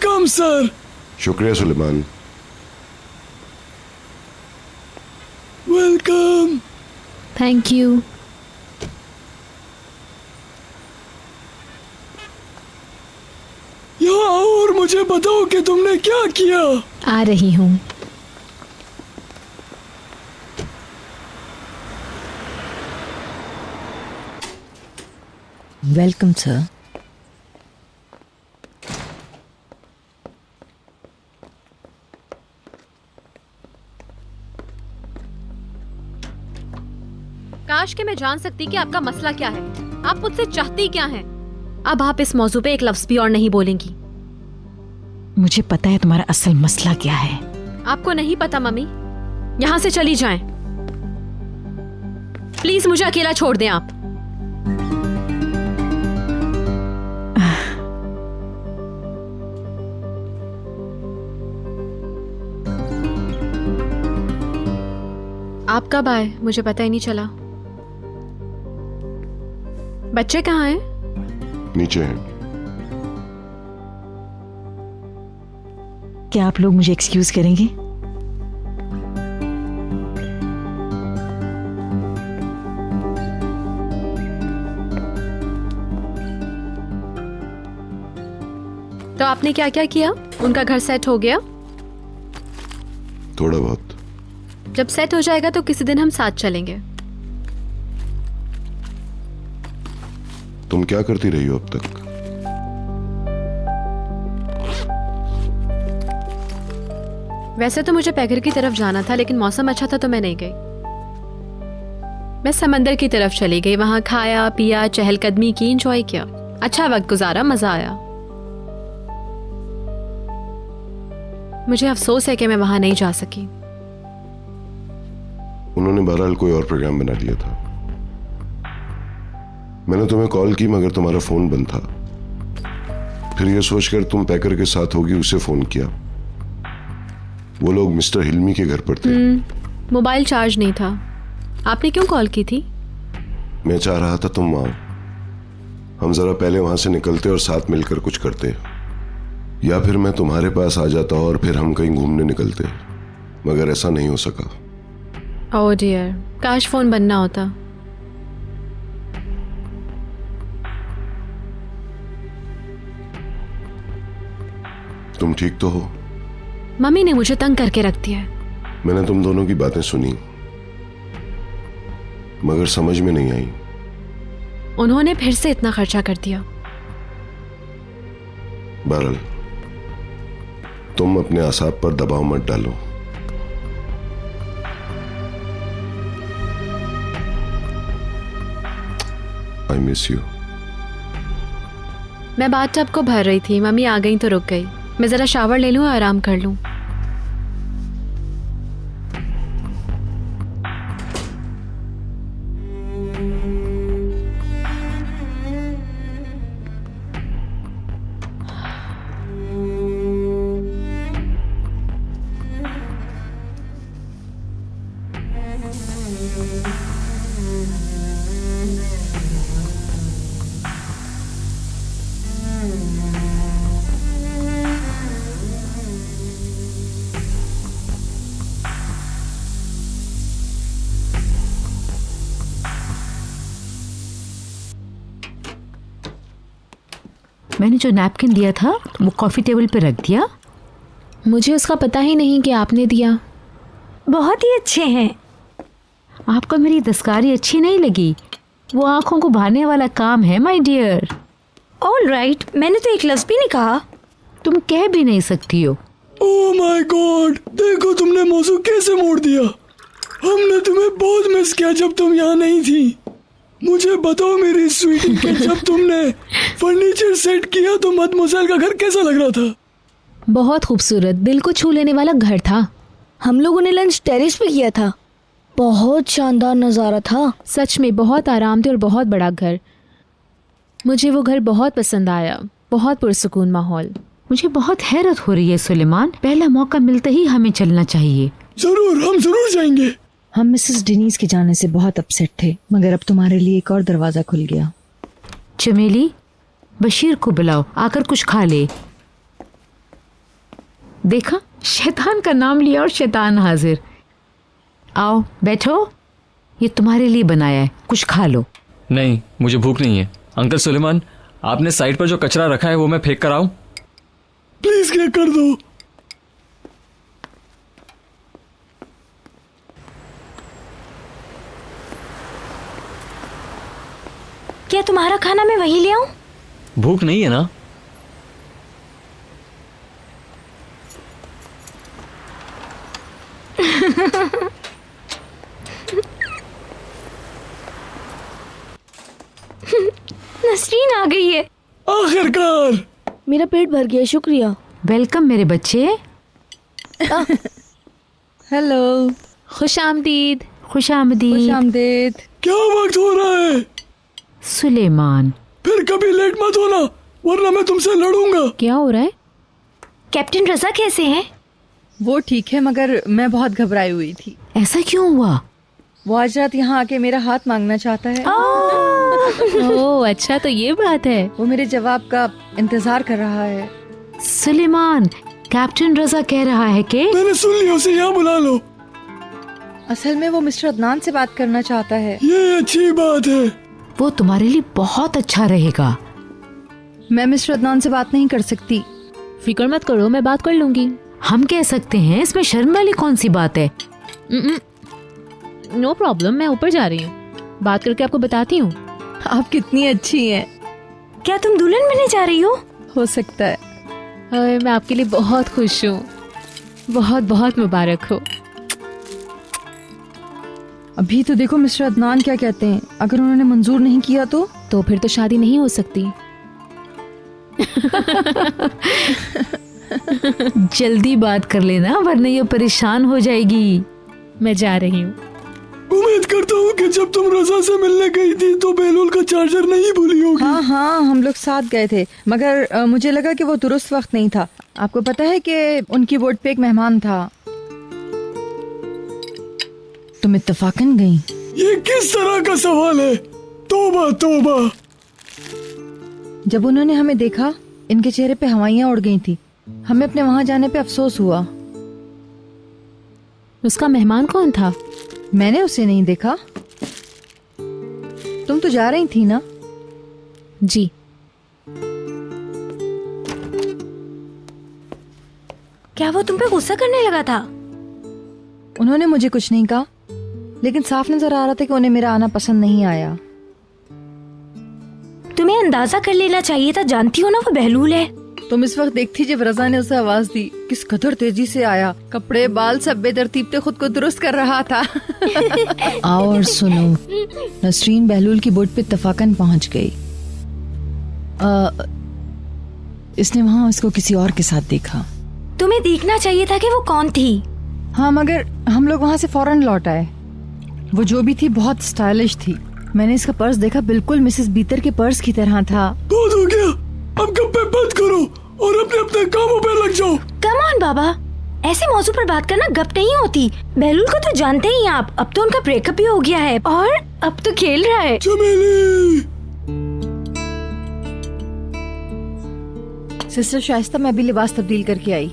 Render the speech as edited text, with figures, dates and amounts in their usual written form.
Welcome sir. शुक्रिया Suleman. Welcome. Thank you. यहाँ आओ और मुझे बताओ कि तुमने क्या किया। आ रही हूँ। Welcome sir. काश कि मैं जान सकती कि आपका मसला क्या है, आप मुझसे चाहती क्या हैं। अब आप इस मौजू पे एक लफ्ज भी और नहीं बोलेंगी। मुझे पता है तुम्हारा असल मसला क्या है। आपको नहीं पता मम्मी, यहाँ से चली जाएं। प्लीज मुझे अकेला छोड़ दें आप। आप कब आए मुझे पता ही नहीं चला। बच्चे कहाँ हैं? नीचे हैं। क्या आप लोग मुझे एक्सक्यूज करेंगे? तो आपने क्या क्या किया? उनका घर सेट हो गया? थोड़ा बहुत। जब सेट हो जाएगा तो किसी दिन हम साथ चलेंगे। तुम क्या करती रही हो अब तक? वैसे तो मुझे पैगर की तरफ जाना था, लेकिन मौसम अच्छा था तो मैं नहीं गई। मैं समंदर की तरफ चली गई, वहां खाया पिया, चहलकदमी की, एंजॉय किया, अच्छा वक्त गुजारा, मजा आया। मुझे अफसोस है कि मैं वहां नहीं जा सकी। उन्होंने बहरहाल कोई और प्रोग्राम बना लिया था। मैंने तुम्हें कॉल की मगर तुम्हारा फोन बंद था। फिर यह सोचकर तुम पैकर के साथ होगी उसे फोन किया। वो लोग मिस्टर हिल्मी के घर पर थे। मोबाइल चार्ज नहीं था। आपने क्यों कॉल की थी? मैं चाह रहा था तुम आओ, हम जरा पहले वहां से निकलते और साथ मिलकर कुछ करते, या फिर मैं तुम्हारे पास आ जाता और फिर हम कहीं घूमने निकलते, मगर ऐसा नहीं हो सका। ओह डियर, काश फोन बनना होता। तुम ठीक तो हो? मम्मी ने मुझे तंग करके रख दिया है। मैंने तुम दोनों की बातें सुनी मगर समझ में नहीं आई। उन्होंने फिर से इतना खर्चा कर दिया। बहरहाल तुम अपने आसाब पर दबाव मत डालो। I miss you. मैं बाथटब को भर रही थी, मम्मी आ गई तो रुक गई। मैं जरा शावर ले लूं और आराम कर लूं। मैंने जो नैपकिन दिया था वो कॉफी टेबल पे रख दिया। मुझे उसका पता ही नहीं कि आपने दिया। बहुत ही अच्छे हैं। आपको मेरी दस्तकारी अच्छी नहीं लगी? वो आंखों को भाने वाला काम है माय डियर। ऑल राइट, मैंने तो एक लफ्ज़ भी नहीं कहा। तुम कह भी नहीं सकती हो। ओह माय गॉड, देखो तुमने मौजू कैसे मोड़ दिया। हमने तुम्हें बहुत मिस किया जब तुम यहाँ नहीं थी। मुझे बताओ मेरी स्वीटी कि जब तुमने फर्नीचर सेट किया तो मदमोसेल का घर कैसा लग रहा था? बहुत खूबसूरत, दिल को छू लेने वाला घर था। हम लोगों ने लंच टेरेस पे किया था। बहुत शानदार नज़ारा था। सच में बहुत आराम थे और बहुत बड़ा घर। मुझे वो घर बहुत पसंद आया, बहुत पुरसुकून माहौल। मुझे बहुत हैरत हो रही है सुलेमान, पहला मौका मिलते ही हमें चलना चाहिए। जरूर, हम जरूर जाएंगे। हम मिसेस डेनीज के जाने से बहुत अपसेट थे, मगर अब तुम्हारे लिए एक और दरवाज़ा खुल गया। चमेली, बशीर को बुलाओ, आकर कुछ खा ले। देखा, शैतान का नाम लिया और शैतान हाजिर। आओ बैठो, ये तुम्हारे लिए बनाया है, कुछ खा लो। नहीं, मुझे भूख नहीं है। अंकल सुलेमान, आपने साइड पर जो कचरा रखा है वो मैं फेंक कर आऊं? प्लीज क्या कर दो। क्या तुम्हारा खाना मैं वही ले आऊं? भूख नहीं है ना? नसरीन आ गई है। आखिरकार। मेरा पेट भर गया, शुक्रिया। वेलकम मेरे बच्चे। हेलो। खुश आमदीद। खुश आमदीद। खुश आमदीद। क्या वक्त हो रहा है? सुलेमान, फिर कभी लेट मत होना वरना मैं तुमसे लड़ूंगा। क्या हो रहा है? कैप्टन रजा कैसे हैं? वो ठीक है मगर मैं बहुत घबराई हुई थी। ऐसा क्यों हुआ? वो आज रात यहाँ आके मेरा हाथ मांगना चाहता है। ओह अच्छा, तो ये बात है। वो मेरे जवाब का इंतजार कर रहा है। सुलेमान, कैप्टन रजा कह रहा है कि मैंने सुन लिया, उसे यहाँ बुला लो। असल में वो मिस्टर अदनान से बात करना चाहता है। ये अच्छी बात है। वो तुम्हारे लिए बहुत अच्छा रहेगा। मैं मिस्टर अदनान से बात नहीं कर सकती। फिक्र मत करो, मैं बात कर लूंगी। हम कह सकते हैं, इसमें शर्म वाली कौन सी बात है? नो प्रॉब्लम, मैं ऊपर जा रही हूँ, बात करके आपको बताती हूँ। आप कितनी अच्छी हैं। क्या तुम दुल्हन बनने जा रही हो सकता है। अरे, मैं आपके लिए बहुत खुश हूँ। बहुत बहुत मुबारक हो। अभी तो देखो मिस्टर अदनान क्या कहते हैं। अगर उन्होंने मंजूर नहीं किया तो फिर तो शादी नहीं हो सकती। जल्दी बात कर लेना वरना ये परेशान हो जाएगी। मैं जा रही हूँ। उम्मीद करता हूँ कि जब तुम रजा से मिलने गई थी तो बेलूल का चार्जर नहीं भूली होगी। हाँ, हम लोग साथ गए थे मगर मुझे लगा कि वो दुरुस्त वक्त नहीं था। आपको पता है कि उनकी बोट पे एक मेहमान था। तुम इत्तफाकन गई। ये किस तरह का सवाल है? तौबा तौबा। जब उन्होंने हमें देखा, इनके चेहरे पे हवाइयाँ उड़ गई थी। हमें अपने वहाँ जाने पे अफसोस हुआ। उसका मेहमान कौन था? मैंने उसे नहीं देखा। तुम तो जा रही थी ना? जी। क्या वो तुम पे गुस्सा करने लगा था? उन्होंने मुझे कुछ नहीं कहा, लेकिन साफ नजर आ रहा था कि उन्हें मेरा आना पसंद नहीं आया। तुम्हें अंदाजा कर लेना चाहिए था, जानती हो ना वो बहलूल है। तुम इस वक्त देखती जब रजा ने उसे आवाज दी, किस कदर तेजी से आया। कपड़े बाल सब बेतरतीब से खुद को दुरुस्त कर रहा था। आओ और सुनो, नसरीन बहलूल की बोट पे इत्तफाकन पहुंच गई। इसने वहाँ उसको किसी और के साथ देखा। तुम्हें देखना चाहिए था कि वो कौन थी। हाँ, मगर हम लोग वहाँ से फौरन लौट आए। वो जो भी थी बहुत स्टाइलिश थी। मैंने इसका पर्स देखा, बिल्कुल मिसेस बीतर के पर्स की तरह था। बहुत हो गया, अब गप्पे बंद करो और अपने अपने कामों पे लग जाओ। कम ऑन बाबा, ऐसे मौजू पर बात करना गप नहीं होती। बहलूल को तो जानते ही आप, अब तो उनका ब्रेकअप भी हो गया है और अब तो खेल रहा है। चमेली। सिस्टर शाइस्ता, मैं भी लिबास तब्दील करके आई।